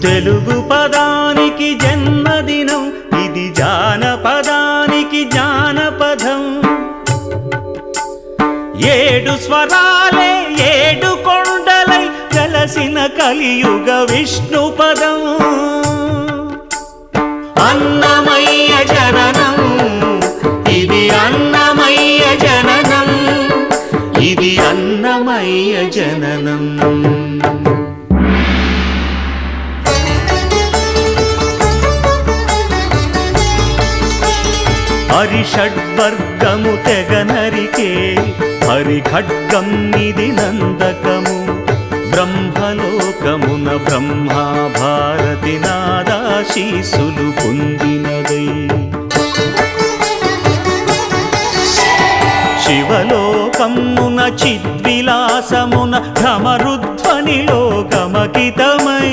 తెలుగు పదానికి జన్మదినం, ఇది జానపదానికి జానపదం. ఏడు స్వరాలే ఏడు కొండలై కలసిన కలియుగ విష్ణు పదం. అన్నమయ్య జననం, ఇది అన్నమయ్య జననం, ఇది అన్నమయ్య జననం. హరిషడ్వర్గము తెగనరికే హరిఖడ్గం ఇది నందకము. బ్రహ్మలోకమున బ్రహ్మా భారతి నాదాశీసులు పొందినదై. శివలోకమున చిద్విలాసమున భ్రమరుధ్వనిలో గమకితమై